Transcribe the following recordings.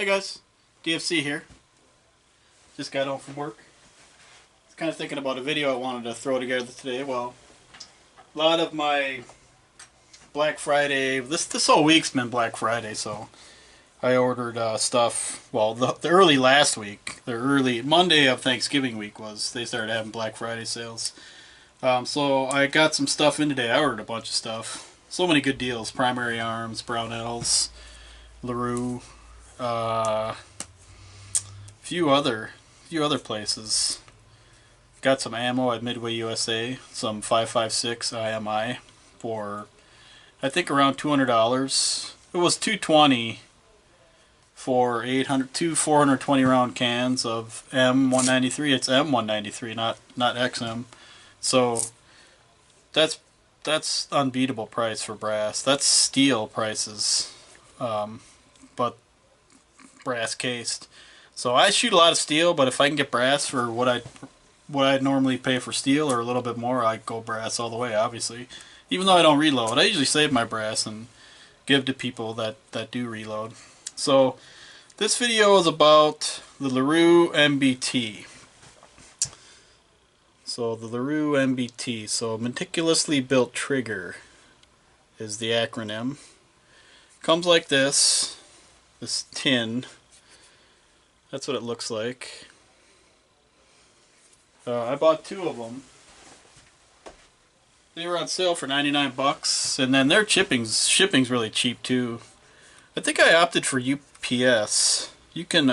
Hey guys, DFC here. Just got home from work. I was kind of thinking about a video I wanted to throw together today. Well, a lot of my Black Friday, this whole week's been Black Friday, so I ordered stuff. Well, the early last week, the early Monday of Thanksgiving week they started having Black Friday sales. So I got some stuff in today. I ordered a bunch of stuff. So many good deals: Primary Arms, Brownells, LaRue, few other places. Got some ammo at Midway USA, some 5.56 IMI for I think around $200. It was $220 for 420 round cans of M193. It's M193, not XM. So that's unbeatable price for brass. That's steel prices, but brass cased. So I shoot a lot of steel, but if I can get brass for what I'd normally pay for steel or a little bit more, I'd go brass all the way, obviously. Even though I don't reload, I usually save my brass and give to people that do reload. So this video is about the LaRue MBT. So the LaRue MBT, so Meticulously Built Trigger is the acronym. Comes like this tin. That's what it looks like. I bought two of them. They were on sale for 99 bucks, and then their shipping's really cheap too. I think I opted for UPS. You can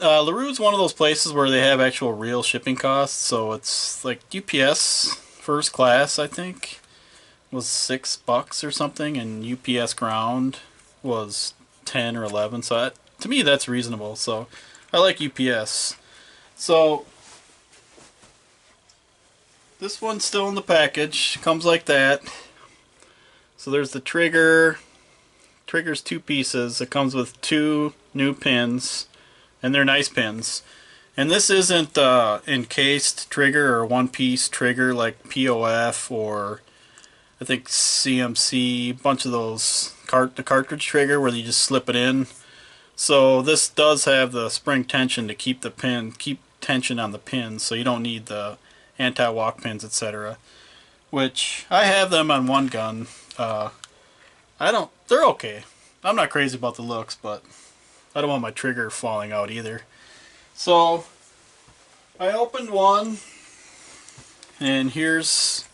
LaRue's one of those places where they have actual real shipping costs, so it's like UPS first class I think was $6 or something, and UPS ground was 10 or 11. So to me that's reasonable. So I like UPS. So this one's still in the package. Comes like that. So there's the trigger. Trigger's two pieces. It comes with two new pins, and they're nice pins. And this isn't encased trigger or one-piece trigger like POF or I think CMC, a bunch of those the cartridge trigger where you just slip it in. So this does have the spring tension to keep tension on the pins, so you don't need the anti-walk pins, etc. Which I have them on one gun. They're okay. I'm not crazy about the looks, but I don't want my trigger falling out either. So I opened one, and here's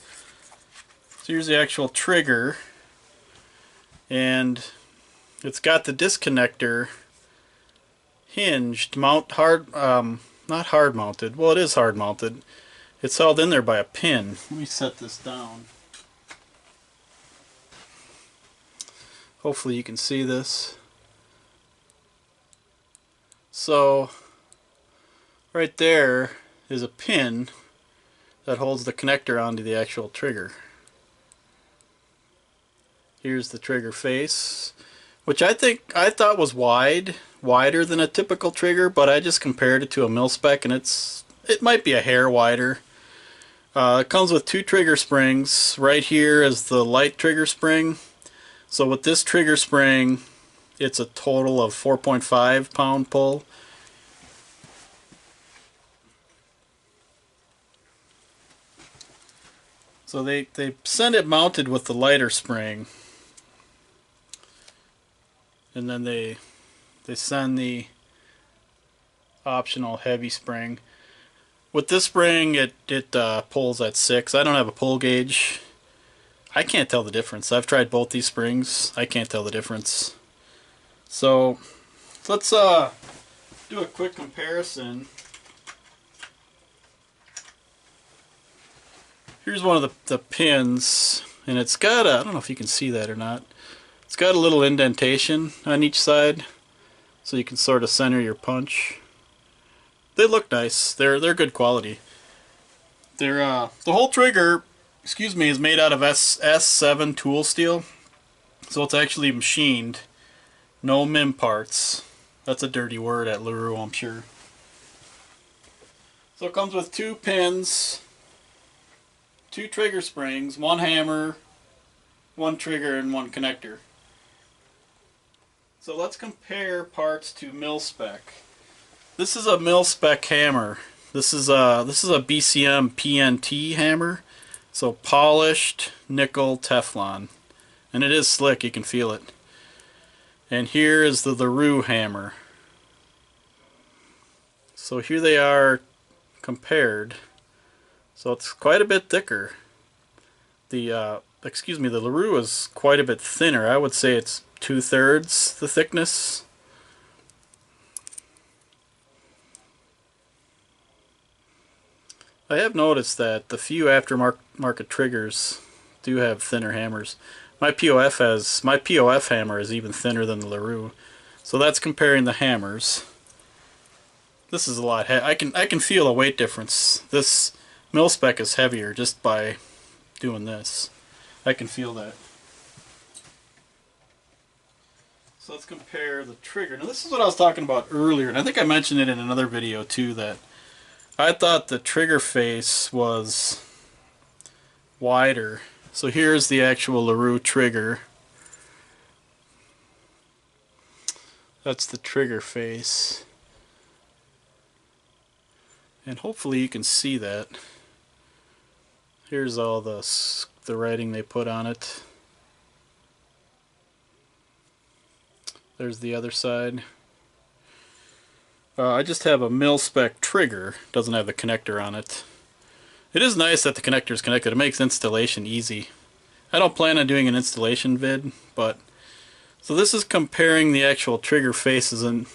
the actual trigger, and it's got the disconnector hinged, not hard mounted. Well, it is hard mounted. It's held in there by a pin. Let me set this down. Hopefully you can see this. So right there is a pin that holds the connector onto the actual trigger. Here's the trigger face, which I thought was wider than a typical trigger, but I just compared it to a mil-spec, and it might be a hair wider. It comes with two trigger springs. Right here is the light trigger spring. So with this trigger spring, it's a total of 4.5 pound pull. So they send it mounted with the lighter spring, and then they send the optional heavy spring. With this spring, it pulls at 6. I don't have a pull gauge. I can't tell the difference. I've tried both these springs. I can't tell the difference. So let's do a quick comparison. Here's one of the pins, and it's got I don't know if you can see that or not. It's got a little indentation on each side, so you can sort of center your punch. They look nice. They're good quality. They're the whole trigger, is made out of S7 tool steel, so it's actually machined. No MIM parts. That's a dirty word at LaRue, I'm sure. So it comes with two pins, two trigger springs, one hammer, one trigger, and one connector. So let's compare parts to mil spec. This is a mil spec hammer. This is a BCM PNT hammer. So polished nickel Teflon. And it is slick, you can feel it. And here is the LaRue hammer. So here they are compared. So it's quite a bit thicker. The LaRue is quite a bit thinner. I would say it's 2/3 the thickness. I have noticed that the few aftermarket triggers do have thinner hammers. My POF hammer is even thinner than the LaRue. So that's comparing the hammers. This is a lot. I can feel a weight difference. This mil spec is heavier just by doing this. I can feel that. So let's compare the trigger. Now this is what I was talking about earlier, and I think I mentioned it in another video too, that I thought the trigger face was wider. So here's the actual LaRue trigger. That's the trigger face. And hopefully you can see that. Here's all the writing they put on it. There's the other side. I just have a mil spec trigger. Doesn't have the connector on it. It is nice that the connector is connected. It makes installation easy. I don't plan on doing an installation vid, but so this is comparing the actual trigger faces, and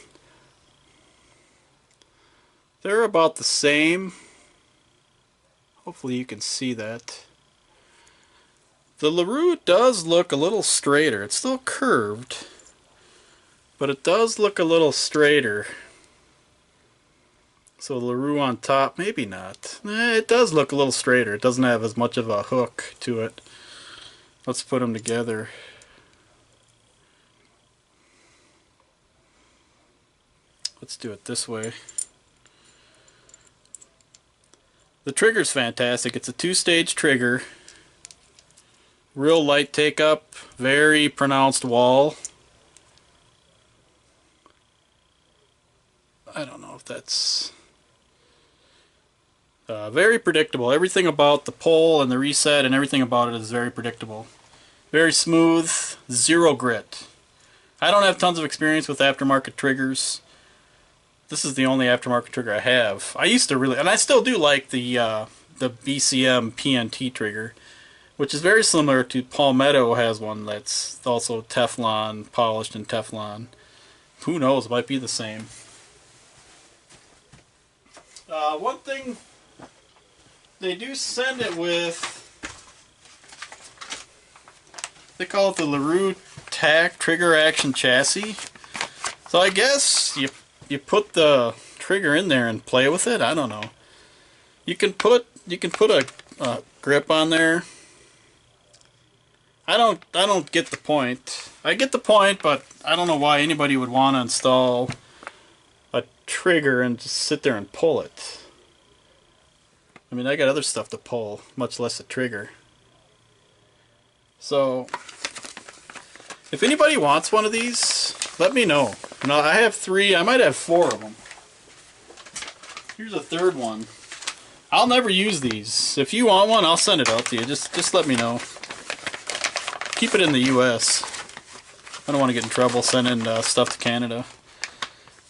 they're about the same. Hopefully you can see that. The LaRue does look a little straighter. It's still curved, but it does look a little straighter. So LaRue on top, maybe not. It does look a little straighter. It doesn't have as much of a hook to it. Let's put them together. Let's do it this way. The trigger's fantastic. It's a 2-stage trigger. Real light take up, very pronounced wall. I don't know if that's... very predictable. Everything about the pull and the reset and everything about it is very predictable. Very smooth, zero grit. I don't have tons of experience with aftermarket triggers. This is the only aftermarket trigger I have. I used to really, and I still do like the BCM PNT trigger, which is very similar to Palmetto has one that's also Teflon, polished in Teflon. Who knows, it might be the same. One thing, they do send it with, they call it the LaRue TAC Trigger Action Chassis. So I guess you put the trigger in there and play with it. I don't know. You can put a grip on there. I don't get the point. I get the point, but I don't know why anybody would want to install a trigger and just sit there and pull it. I mean, I got other stuff to pull, much less a trigger. So, if anybody wants one of these, let me know. Now, I have 3, I might have 4 of them. Here's a third one. I'll never use these. If you want one, I'll send it out to you. Just let me know. Keep it in the US. I don't want to get in trouble sending stuff to Canada.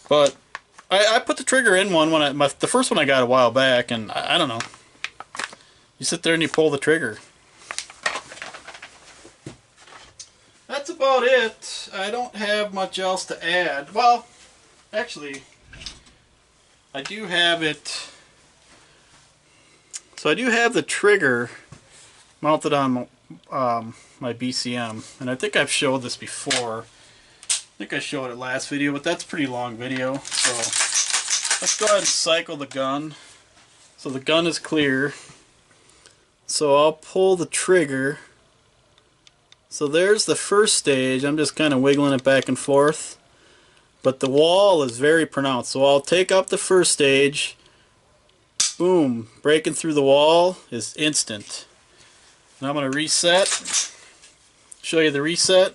But I put the trigger in one when the first one I got a while back, and I don't know. You sit there and you pull the trigger. That's about it. I don't have much else to add. Well, actually, I do have it. So I do have the trigger mounted on my BCM, and I think I've showed this before. I think I showed it last video, but that's a pretty long video. So let's go ahead and cycle the gun. So the gun is clear. So I'll pull the trigger. So there's the first stage. I'm just kind of wiggling it back and forth. But the wall is very pronounced. So I'll take up the first stage. Boom. Breaking through the wall is instant. And I'm going to reset. Show you the reset.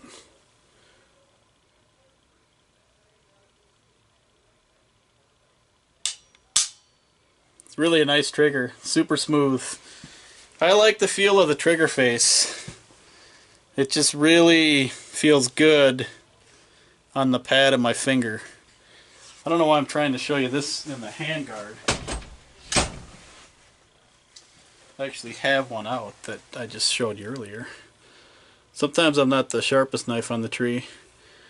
It's really a nice trigger, super smooth. I like the feel of the trigger face. It just really feels good on the pad of my finger. I don't know why I'm trying to show you this in the handguard. I actually have one out that I just showed you earlier. Sometimes I'm not the sharpest knife on the tree.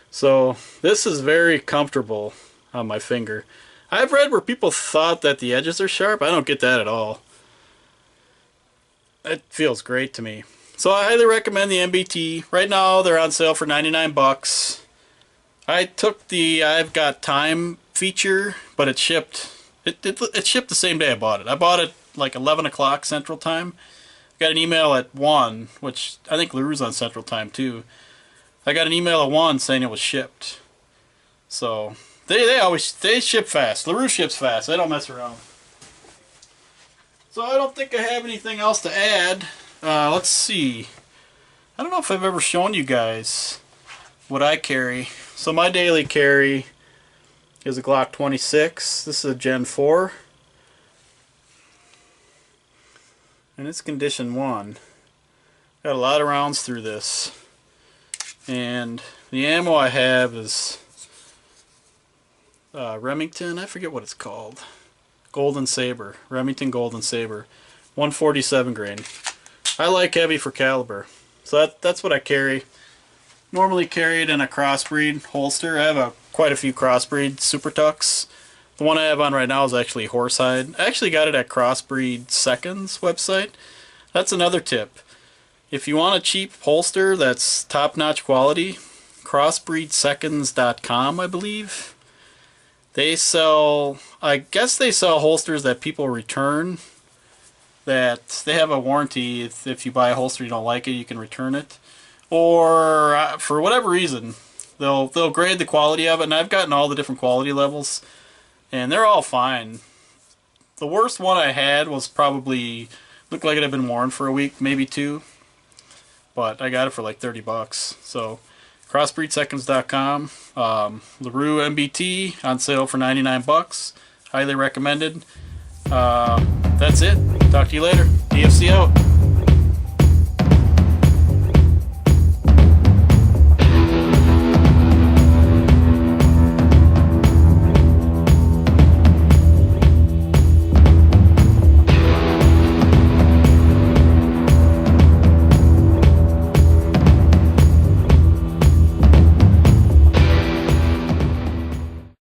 So this is very comfortable on my finger. I've read where people thought that the edges are sharp. I don't get that at all. It feels great to me. So I highly recommend the MBT. Right now they're on sale for 99 bucks. I took the I've got time feature, but it shipped it shipped the same day I bought it. I bought it like 11 o'clock Central Time. Got an email at 1, which I think LaRue's on Central Time too. I got an email at 1 saying it was shipped. So they ship fast. LaRue ships fast. They don't mess around. So I don't think I have anything else to add. Let's see. I don't know if I've ever shown you guys what I carry. So my daily carry is a Glock 26. This is a Gen 4. And it's condition 1. Got a lot of rounds through this. And the ammo I have is Remington, I forget what it's called. Golden Saber. Remington Golden Saber. 147 grain. I like heavy for caliber. So that's what I carry. Normally carry it in a crossbreed holster. I have quite a few crossbreed Super Tucks. The one I have on right now is actually horsehide. I actually got it at Crossbreed Seconds website. That's another tip. If you want a cheap holster that's top-notch quality, crossbreedseconds.com, I believe. They sell, I guess they sell holsters that people return, that they have a warranty. If you buy a holster you don't like it, you can return it. Or for whatever reason, they'll grade the quality of it, and I've gotten all the different quality levels, and they're all fine. The worst one I had was probably, looked like it had been worn for a week, maybe 2. But I got it for like 30 bucks. So, crossbreedseconds.com. LaRue MBT on sale for 99 bucks. Highly recommended. That's it. Talk to you later. DFC out.